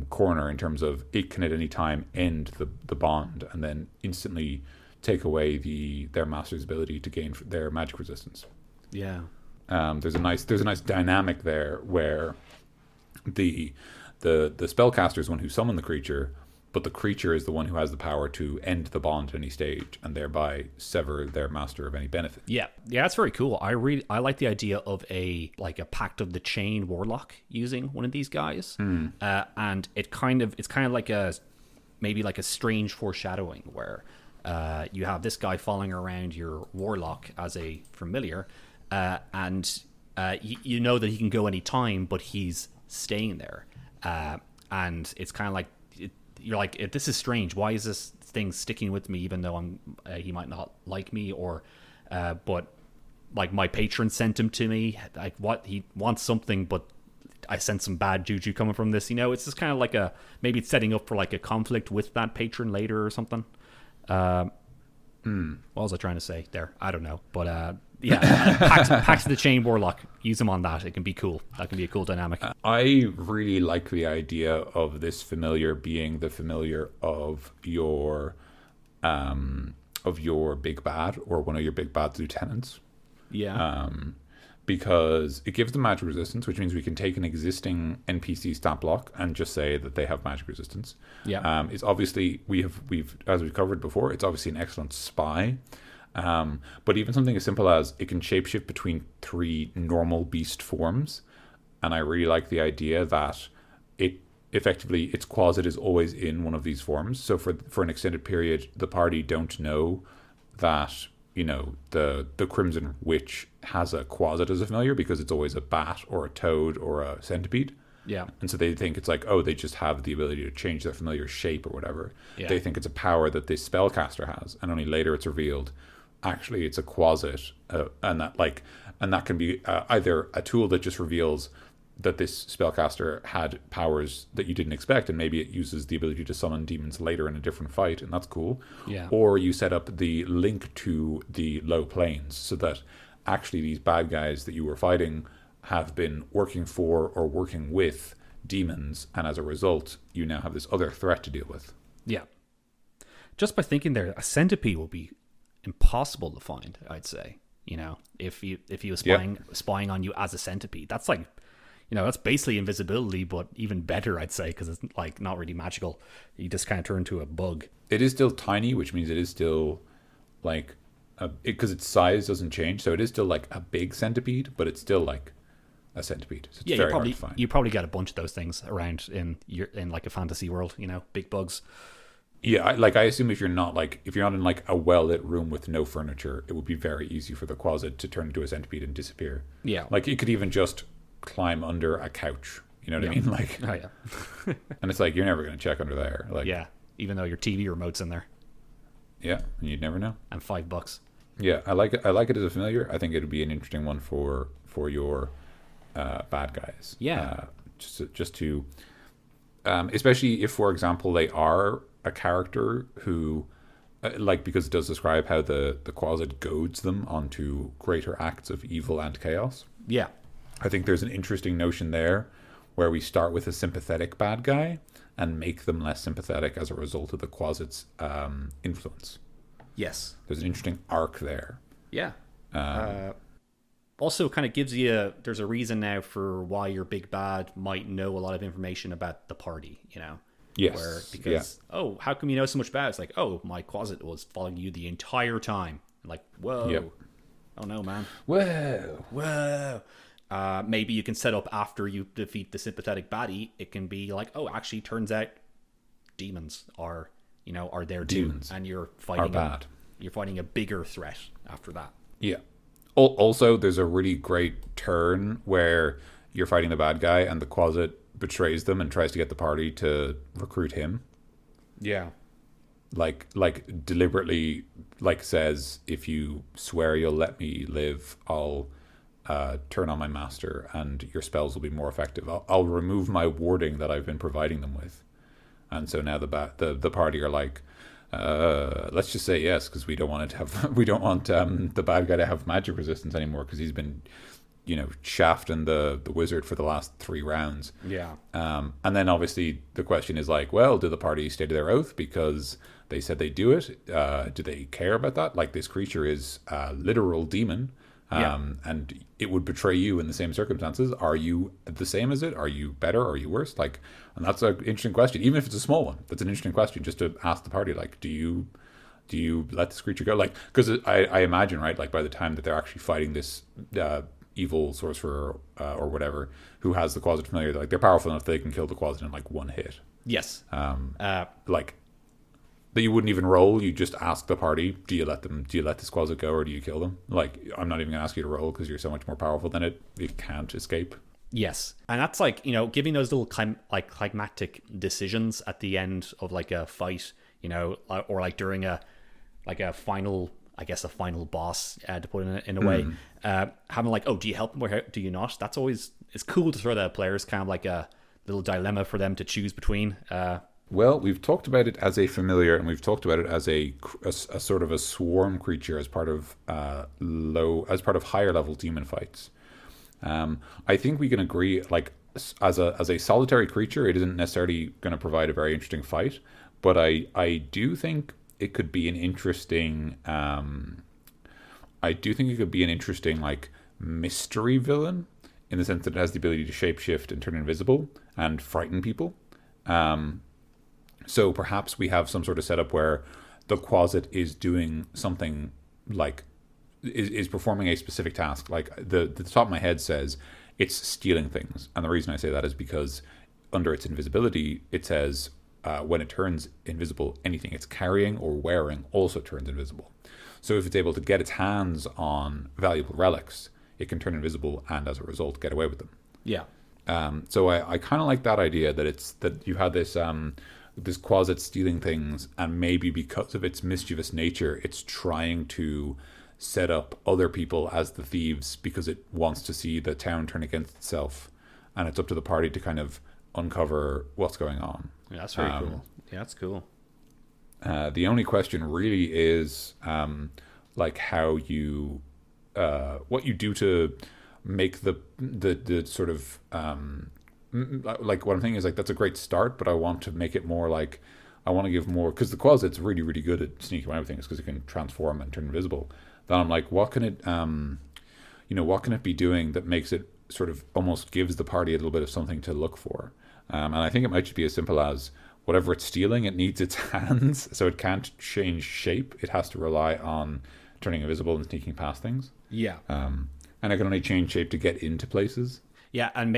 corner in terms of it can at any time end the bond and then instantly take away their master's ability to gain their magic resistance. Yeah. There's a nice dynamic there where the spellcaster is the one who summoned the creature, but the creature is the one who has the power to end the bond at any stage and thereby sever their master of any benefit. Yeah, that's very cool. I like the idea of a Pact of the Chain warlock using one of these guys, and it's kind of like maybe like a strange foreshadowing where you have this guy following around your warlock as a familiar, and you know that he can go any time, but he's staying there, and it's kind of like. You're like, this is strange. Why is this thing sticking with me, even though he might not like me, or but like my patron sent him to me. Like, what, he wants something, but I sense some bad juju coming from this. It's just kind of like maybe it's setting up for like a conflict with that patron later or something. What was I trying to say there? I don't know, but Packs of the Chain Warlock. Use them on that. It can be cool. That can be a cool dynamic. I really like the idea of this familiar being the familiar of your big bad or one of your big bad lieutenants. Yeah. Because it gives them magic resistance, which means we can take an existing NPC stat block and just say that they have magic resistance. Yeah. It's obviously we've as we've covered before, it's obviously an excellent spy. But even something as simple as it can shapeshift between 3 normal beast forms, and I really like the idea that it effectively its Quasit is always in one of these forms. So for an extended period, the party don't know that the Crimson Witch has a Quasit as a familiar because it's always a bat or a toad or a centipede. Yeah. And so they think it's like, oh, they just have the ability to change their familiar shape or whatever. Yeah. They think it's a power that this spellcaster has, and only later it's revealed actually it's a Quasit, and that can be either a tool that just reveals that this spellcaster had powers that you didn't expect, and maybe it uses the ability to summon demons later in a different fight, and that's cool. Yeah. Or you set up the link to the low planes so that actually these bad guys that you were fighting have been working for or working with demons, and as a result, you now have this other threat to deal with. Yeah. Just by thinking there, a centipede will be impossible to find, I'd say. If he was spying on you as a centipede, that's like, that's basically invisibility, but even better, I'd say, because it's like not really magical. You just kind of turn into a bug. It is still tiny, which means it is still like because its size doesn't change, so it is still like a big centipede, but it's still like a centipede. So it's very hard to find. You probably got a bunch of those things around in like a fantasy world, big bugs. Yeah, I assume if you're not in like a well-lit room with no furniture, it would be very easy for the Quasit to turn into a centipede and disappear. Yeah. Like it could even just climb under a couch. You know what I mean? Like, oh yeah. And it's like you're never going to check under there. Like, yeah, even though your TV remote's in there. Yeah, and you'd never know. And $5. Yeah, I like it as a familiar. I think it'd be an interesting one for your bad guys. Yeah. Just to, especially if, for example, they are a character who, because it does describe how the Quasit goads them onto greater acts of evil and chaos. Yeah. I think there's an interesting notion there where we start with a sympathetic bad guy and make them less sympathetic as a result of the Quasit's influence. Yes. There's an interesting arc there. Yeah. Also kind of gives you, there's a reason now for why your big bad might know a lot of information about the party, Yes. Because, how come you know so much about it? It's like, my Quasit was following you the entire time. Like, whoa. Yep. Oh no, man. Whoa. Maybe you can set up after you defeat the sympathetic baddie. It can be like, actually, turns out demons are there too, demons and you're fighting bad. You're fighting a bigger threat after that. Yeah. Also, there's a really great turn where you're fighting the bad guy, and the Quasit betrays them and tries to get the party to recruit him. Yeah. Like deliberately, says, if you swear you'll let me live, I'll turn on my master and your spells will be more effective. I'll remove my warding that I've been providing them with. And so now the party are like, let's just say yes, because we don't want the bad guy to have magic resistance anymore, because he's been shafting the wizard for the last 3 rounds. Yeah. And then obviously the question is like, well, do the party stay to their oath because they said they do it? Do they care about that? Like, this creature is a literal demon. And it would betray you in the same circumstances. Are you the same as it? Are you better? Are you worse? And that's an interesting question. Even if it's a small one, that's an interesting question just to ask the party. Do you let this creature go? Because I imagine, right, by the time that they're actually fighting this evil sorcerer or whatever who has the Quasit familiar, they're powerful enough that they can kill the Quasit in one hit. Yes. That you wouldn't even roll. You just ask the party, do you let this Quasit go, or do you kill them? I'm not even gonna ask you to roll because you're so much more powerful than it can't escape. Yes. And that's giving those little climactic decisions at the end of a fight, or during a final, I guess, a final boss, to put it in a way, having do you help them or do you not? That's always, it's cool to throw that at players, kind of like a little dilemma for them to choose between. Well, we've talked about it as a familiar, and we've talked about it as a sort of a swarm creature as part of higher level demon fights. I think we can agree, like as a solitary creature, it isn't necessarily going to provide a very interesting fight, but I do think it could be an interesting. I do think it could be an interesting like mystery villain in the sense that it has the ability to shapeshift and turn invisible and frighten people. So perhaps we have some sort of setup where the Quasit is doing something like is performing a specific task. Like the top of my head says it's stealing things, and the reason I say that is because under its invisibility, it says when it turns invisible, anything it's carrying or wearing also turns invisible. So if it's able to get its hands on valuable relics, it can turn invisible and as a result get away with them. Yeah. So I kind of like that idea that you had this this Quasit stealing things, and maybe because of its mischievous nature, it's trying to set up other people as the thieves because it wants to see the town turn against itself, and it's up to the party to kind of uncover what's going on. Yeah, that's very cool. Yeah, that's cool. The only question really is like how you what you do to make the sort of like what I'm thinking is like that's a great start, but I want to make it more like I want to give more, because the Quasit's really really good at sneaking around things because it can transform and turn invisible. Then I'm like, what can it what can it be doing that makes it sort of almost gives the party a little bit of something to look for? And I think it might just be as simple as whatever it's stealing, it needs its hands, so it can't change shape. It has to rely on turning invisible and sneaking past things. Yeah. And it can only change shape to get into places. Yeah, and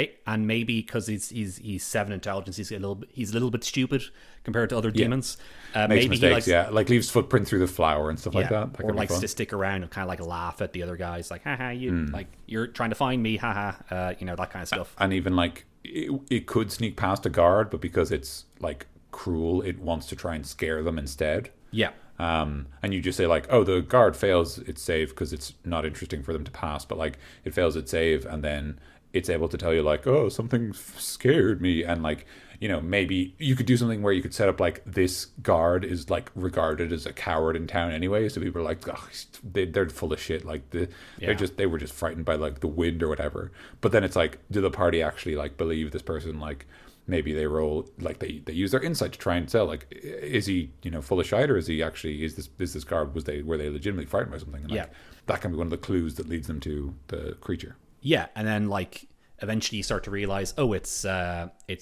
maybe because he's 7 intelligence, he's a little bit stupid compared to other demons. Makes maybe mistakes, he likes, like leaves footprint through the flour and stuff like that. Or likes to stick around and kind of like laugh at the other guys, like, haha, you're trying to find me, haha, that kind of stuff. And even like it could sneak past a guard, but because it's like cruel, it wants to try and scare them instead. Yeah. And you just say like, oh, the guard fails its save because it's not interesting for them to pass, but like it fails its save, and then it's able to tell you like, oh, something scared me, and like, maybe you could do something where you could set up like this guard is like regarded as a coward in town anyway, so people are like, oh, they're full of shit, like they were just frightened by like the wind or whatever. But then it's like, do the party actually like believe this person? Like maybe they roll like they use their insight to try and tell like, is he full of shite, or is he actually is this guard were they legitimately frightened by something? And, like, that can be one of the clues that leads them to the creature. Yeah, and then like eventually you start to realize, oh, there's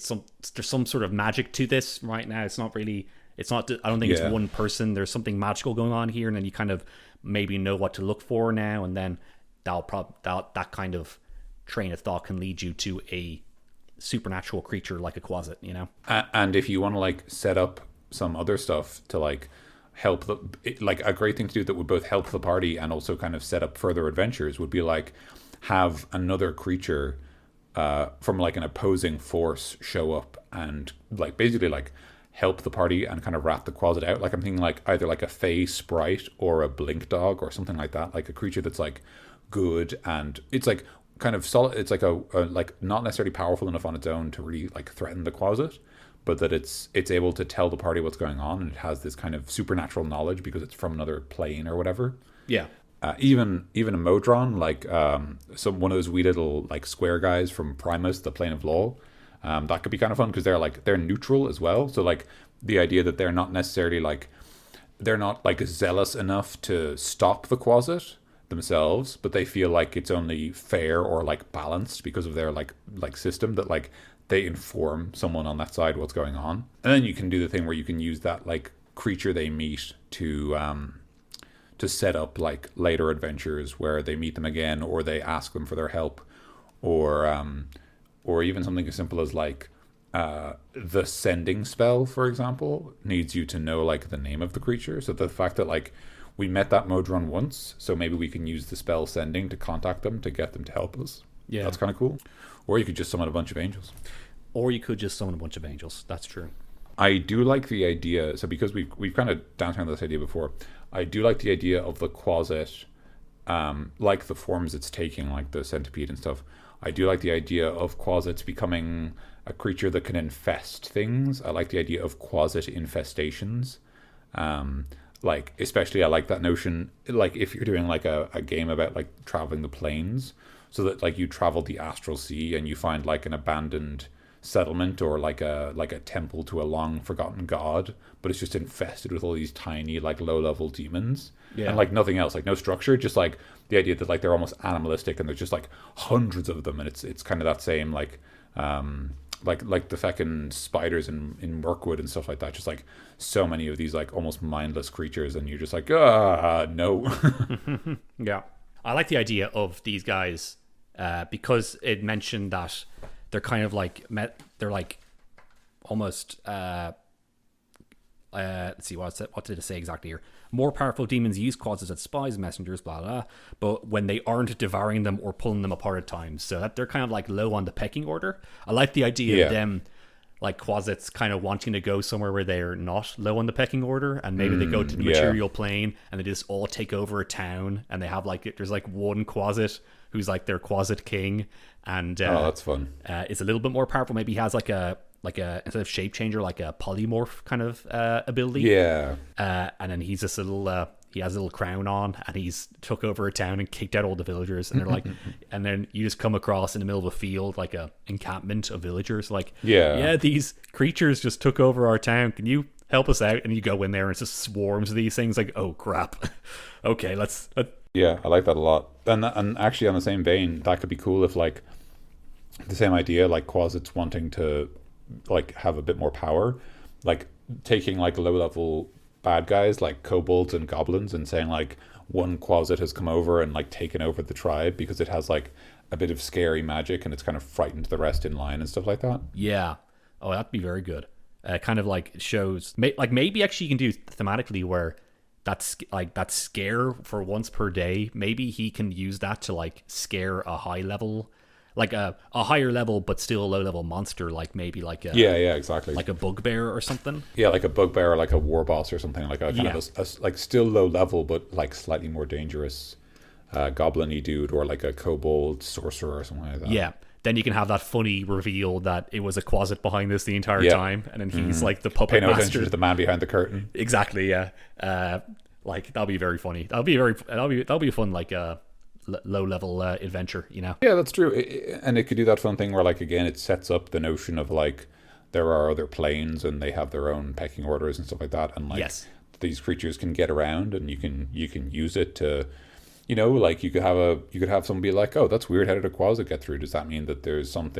some sort of magic to this right now. It's not. I don't think it's one person. There's something magical going on here, and then you kind of maybe know what to look for now, and then that kind of train of thought can lead you to a supernatural creature like a Quasit, And if you want to like set up some other stuff to like help like a great thing to do that would both help the party and also kind of set up further adventures would be like have another creature from like an opposing force show up and like basically like help the party and kind of rat the Quasit out. Like I'm thinking like either like a fey sprite or a blink dog or something like that, like a creature that's like good and it's like kind of solid. It's like a like not necessarily powerful enough on its own to really like threaten the Quasit, but that it's able to tell the party what's going on, and it has this kind of supernatural knowledge because it's from another plane or whatever. Yeah. Even a Modron, like one of those wee little like square guys from Primus, the Plane of Law, that could be kind of fun because they're neutral as well. So like the idea that they're not necessarily like zealous enough to stop the Quasit themselves, but they feel like it's only fair or like balanced because of their like system that like they inform someone on that side what's going on, and then you can do the thing where you can use that like creature they meet to set up like later adventures where they meet them again or they ask them for their help, or even something as simple as like the sending spell, for example, needs you to know like the name of the creature. So the fact that like we met that Modron once, so maybe we can use the spell sending to contact them to get them to help us. Yeah, that's kind of cool. Or you could just summon a bunch of angels. That's true. I do like the idea. So because we've kind of danced around this idea before, I do like the idea of the Quasit, like the forms it's taking, like the centipede and stuff. I do like the idea of Quasits becoming a creature that can infest things. I like the idea of Quasit infestations. Like, especially I like that notion, like if you're doing like a game about like traveling the planes, so that like you travel the astral sea and you find like an abandoned settlement or like a temple to a long forgotten god, but it's just infested with all these tiny like low level demons. Yeah. And like nothing else, like no structure, just like the idea that like they're almost animalistic and there's just like hundreds of them, and it's kind of that same like the fucking spiders in Mirkwood and stuff like that, just like so many of these like almost mindless creatures, and you're just like, no. Yeah, I like the idea of these guys because it mentioned that they're kind of like they're like almost let's see what did it say exactly here. More powerful demons use Quasits as spies, messengers, blah blah, but when they aren't devouring them or pulling them apart at times, so that they're kind of like low on the pecking order. I like the idea of them like Quasits kind of wanting to go somewhere where they're not low on the pecking order, and maybe they go to the material plane and they just all take over a town, and they have like there's like one Quasit who's like their Quasit king, and that's fun. It's a little bit more powerful. Maybe he has like a instead of shape changer, like a polymorph kind of ability. Yeah. And then he's this little he has a little crown on, and he's took over a town and kicked out all the villagers, and they're like and then you just come across in the middle of a field like a encampment of villagers, like these creatures just took over our town, can you help us out? And you go in there and it's just swarms of these things, like, oh crap. Okay, let's yeah, I like that a lot. And actually on the same vein, that could be cool if like the same idea, like Quasits wanting to like have a bit more power, like taking like low level bad guys like kobolds and goblins and saying like one Quasit has come over and like taken over the tribe because it has like a bit of scary magic and it's kind of frightened the rest in line and stuff like that. Yeah. Oh, that'd be very good. Kind of like shows like maybe actually you can do thematically where that's like that scare for once per day, maybe he can use that to like scare a high level, like a higher level but still a low level monster, like maybe like a exactly, like a bugbear or something. Yeah, like a bugbear or like a war boss or something, like a kind of a like still low level but like slightly more dangerous goblin-y dude, or like a kobold sorcerer or something like that. Yeah, then you can have that funny reveal that it was a Quasit behind this the entire time, and then he's like the puppet Pay no master. attention to the man behind the curtain. Exactly, yeah. Like that'll be very funny. That'll be a fun like low level adventure, you know. Yeah, that's true. And it could do that fun thing where like again it sets up the notion of like there are other planes and they have their own pecking orders and stuff like that, and like these creatures can get around and you can use it to, you know, like you could have someone be like, oh, that's weird, how did a Quasit get through? Does that mean that there's some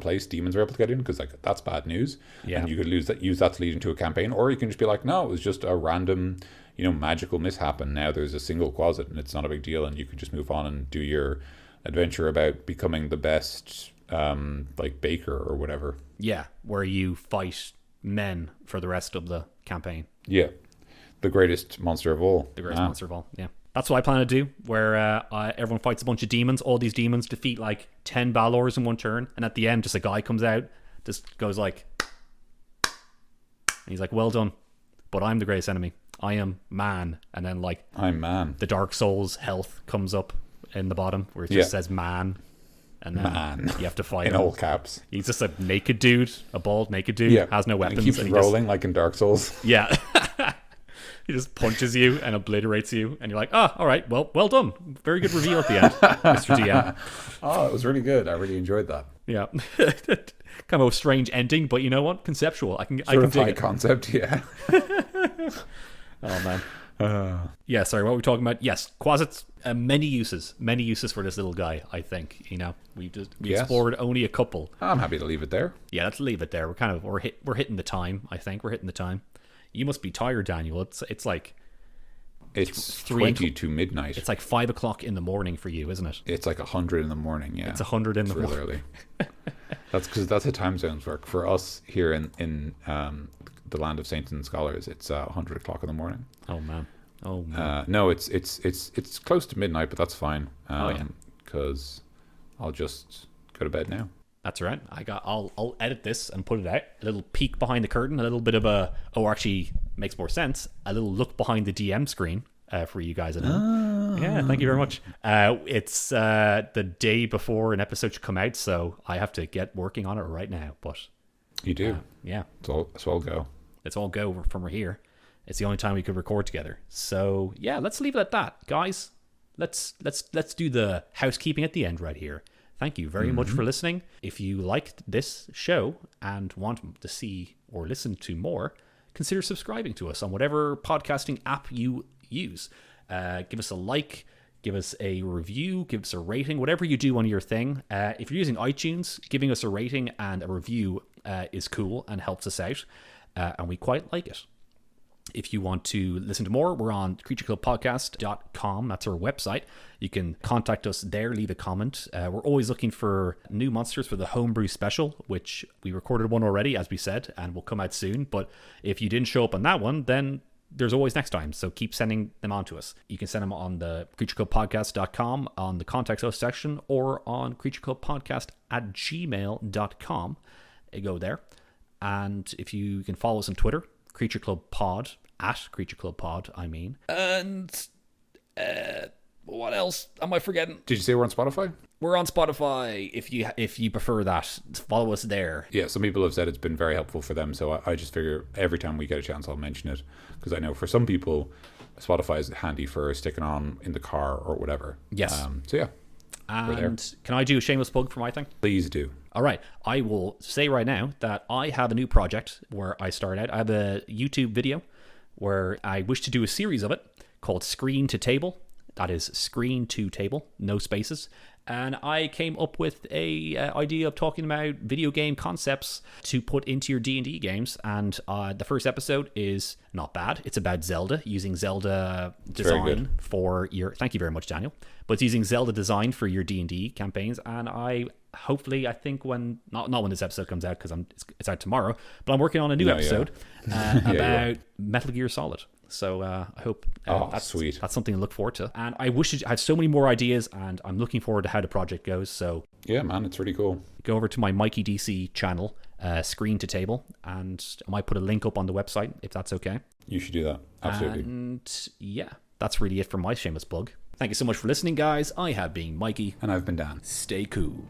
place demons are able to get in? Because like that's bad news. And you could use that to lead into a campaign, or you can just be like, no, it was just a random, you know, magical mishap, and now there's a single Quasit and it's not a big deal, and you could just move on and do your adventure about becoming the best like baker or whatever. Yeah, where you fight men for the rest of the campaign. Yeah, the greatest monster of all. Monster of all. Yeah, that's what I plan to do. Where everyone fights a bunch of demons. All these demons defeat like 10 Balors in one turn, and at the end, just a guy comes out, just goes like, and he's like, "Well done, but I'm the greatest enemy. I am man." And then like, I'm man. The Dark Souls health comes up in the bottom where it just says man. And then you have to fight in him. all caps. He's just a naked dude, a bald naked dude, has no weapons. And he keeps rolling like in Dark Souls. Yeah. He just punches you and obliterates you, and you're like, oh, all right, well done. Very good reveal at the end, Mr. DM. Oh, it was really good. I really enjoyed that. Yeah. Kind of a strange ending, but you know what? Conceptual. I can dig high it. Concept, yeah. Oh, man. Yeah, sorry, what were we talking about? Yes, Quasits, many uses for this little guy, I think. You know, we explored only a couple. I'm happy to leave it there. Yeah, let's leave it there. We're hitting the time, I think. We're hitting the time. You must be tired, Daniel. It's like it's 20 to midnight. It's like 5 o'clock in the morning for you, isn't it? It's like 100 in the morning. Yeah, it's 100 in the morning. Really early. That's because that's how time zones work for us here in the land of saints and scholars. It's 100 o'clock in the morning. Oh man. No, it's close to midnight, but that's fine. Because I'll just go to bed now. That's right. I'll edit this and put it out. A little peek behind the curtain, a little bit of actually makes more sense. A little look behind the DM screen for you guys at home. Yeah, thank you very much. It's the day before an episode should come out, so I have to get working on it right now. But You do. yeah, It's all go. it's all go from here. It's the only time we could record together. So yeah, let's leave it at that, guys. Let's do the housekeeping at the end right here. Thank you very much for listening. If you liked this show and want to see or listen to more, consider subscribing to us on whatever podcasting app you use. Give us a like, give us a review, give us a rating, whatever you do on your thing. If you're using iTunes, giving us a rating and a review is cool and helps us out, and we quite like it. If you want to listen to more, we're on creatureclubpodcast.com. That's our website. You can contact us there, leave a comment. We're always looking for new monsters for the Homebrew Special, which we recorded one already, as we said, and will come out soon. But if you didn't show up on that one, then there's always next time. So keep sending them on to us. You can send them on the creatureclubpodcast.com, on the contact us section, or on creatureclubpodcast@gmail.com. You go there. And if you can follow us on Twitter, Creature Club Pod, at Creature Club Pod, I mean. And what else am I forgetting? Did you say we're on Spotify? We're on Spotify. If you prefer that, follow us there. Yeah, some people have said it's been very helpful for them, so I just figure every time we get a chance I'll mention it, because I know for some people Spotify is handy for sticking on in the car or whatever. Yes. So yeah, we're there. And can I do a shameless plug for my thing? Please do. All right. I will say right now that I have a new project where I started out. I have a YouTube video where I wish to do a series of it called Screen to Table. That is Screen to Table, no spaces. And I came up with a idea of talking about video game concepts to put into your D&D games. And the first episode is not bad. It's about Zelda, using Zelda design for your... Thank you very much, Daniel. But it's using Zelda design for your D&D campaigns. And I think when... Not when this episode comes out, because it's out tomorrow. But I'm working on a new episode about Metal Gear Solid. So I hope that's sweet. That's something to look forward to. And I had so many more ideas, and I'm looking forward to how the project goes. So yeah, man, it's really cool. Go over to my Mikey DC channel, Screen to Table, and I might put a link up on the website if that's okay. You should do that. Absolutely. And yeah, that's really it for my shameless plug. Thank you so much for listening, guys. I have been Mikey. And I've been Dan. Stay cool.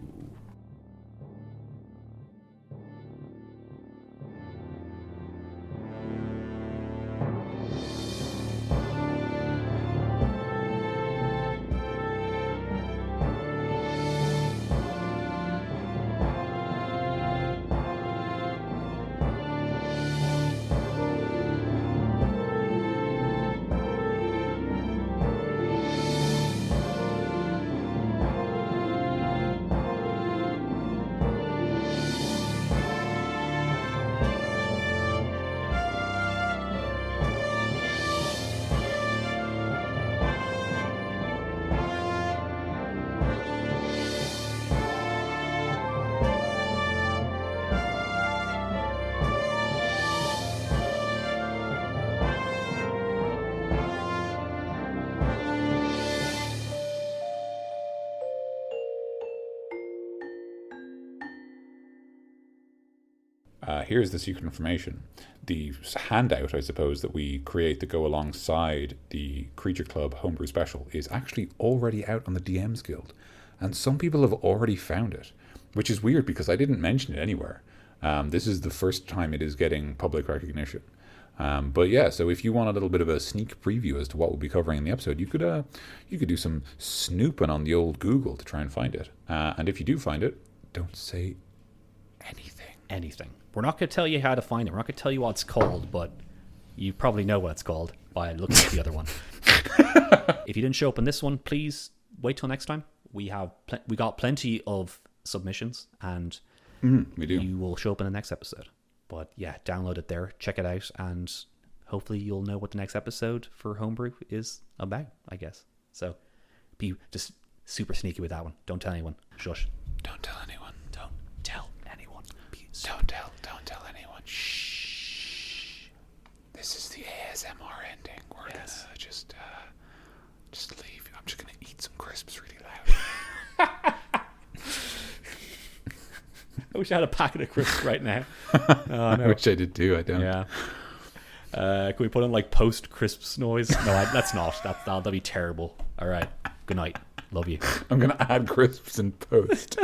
Here's the secret information. The handout, I suppose, that we create to go alongside the Creature Club Homebrew Special is actually already out on the DMs Guild. And some people have already found it, which is weird because I didn't mention it anywhere. This is the first time it is getting public recognition. But yeah, so if you want a little bit of a sneak preview as to what we'll be covering in the episode, you could do some snooping on the old Google to try and find it. And if you do find it, don't say anything. We're not going to tell you how to find it. We're not going to tell you what it's called, but you probably know what it's called by looking at the other one. If you didn't show up in this one, please wait till next time. We got plenty of submissions, and we do. You will show up in the next episode. But yeah, download it there, check it out, and hopefully you'll know what the next episode for Homebrew is about, I guess. So be just super sneaky with that one. Don't tell anyone. Shush. Don't tell anyone. Don't tell anyone. Don't tell anyone. Shh. This is the ASMR ending. We're gonna just leave. I'm just gonna eat some crisps really loud. I wish I had a packet of crisps right now. Oh, no. I wish I did too. I don't. Yeah. Can we put in like post crisps noise? No, that's not. That'll be terrible. All right. Good night. Love you. I'm going to add crisps in post.